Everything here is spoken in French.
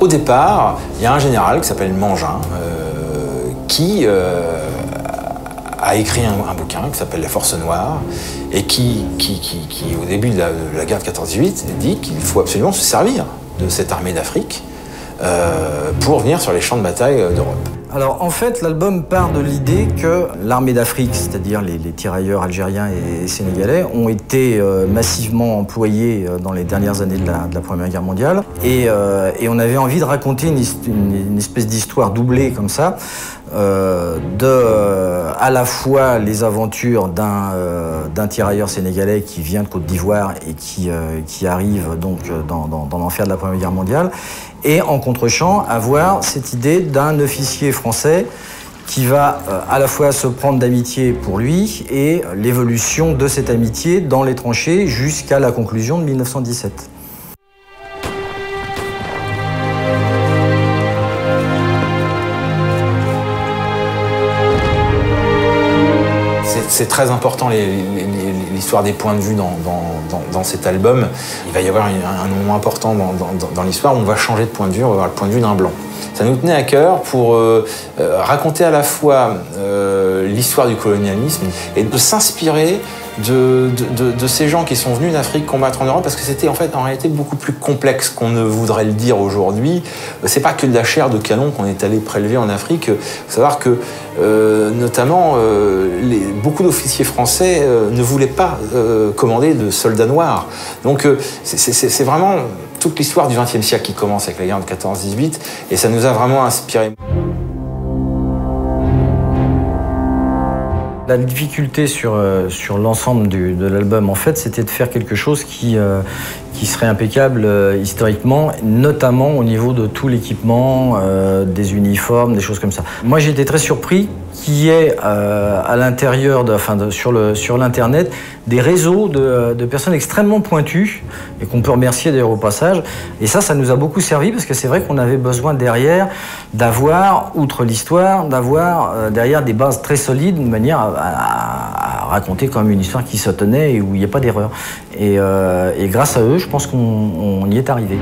Au départ, il y a un général qui s'appelle Mangin, qui a écrit un bouquin qui s'appelle Les Forces Noires, et qui au début de la guerre de 14-18, dit qu'il faut absolument se servir de cette armée d'Afrique pour venir sur les champs de bataille d'Europe. Alors en fait, l'album part de l'idée que l'armée d'Afrique, c'est-à-dire les tirailleurs algériens et sénégalais, ont été massivement employés dans les dernières années de la Première Guerre mondiale. Et on avait envie de raconter une espèce d'histoire doublée comme ça, à la fois les aventures d'un tirailleur sénégalais qui vient de Côte d'Ivoire et qui arrive donc dans l'enfer de la Première Guerre mondiale, et en contre-champ avoir cette idée d'un officier français qui va à la fois se prendre d'amitié pour lui et l'évolution de cette amitié dans les tranchées jusqu'à la conclusion de 1917. C'est très important l'histoire des points de vue dans cet album. Il va y avoir un moment important dans l'histoire où on va changer de point de vue, on va avoir le point de vue d'un blanc. Ça nous tenait à cœur pour raconter à la fois l'histoire du colonialisme et de s'inspirer de ces gens qui sont venus d'Afrique combattre en Europe, parce que c'était en réalité beaucoup plus complexe qu'on ne voudrait le dire aujourd'hui. C'est pas que de la chair de canon qu'on est allé prélever en Afrique. Il faut savoir que notamment beaucoup d'officiers français ne voulaient pas commander de soldats noirs. Donc c'est vraiment toute l'histoire du XXe siècle qui commence avec la guerre de 14-18, et ça nous a vraiment inspiré. La difficulté sur l'ensemble de l'album, en fait, c'était de faire quelque chose qui serait impeccable historiquement, notamment au niveau de tout l'équipement, des uniformes, des choses comme ça. Moi, j'ai été très surpris qu'il y ait à l'intérieur, sur l'internet, des réseaux de personnes extrêmement pointues, et qu'on peut remercier d'ailleurs au passage. Et ça nous a beaucoup servi, parce que c'est vrai qu'on avait besoin derrière d'avoir, outre l'histoire, d'avoir derrière des bases très solides, de manière à raconter quand même une histoire qui se tenait et où il n'y a pas d'erreur. Et grâce à eux, je pense qu'on y est arrivé.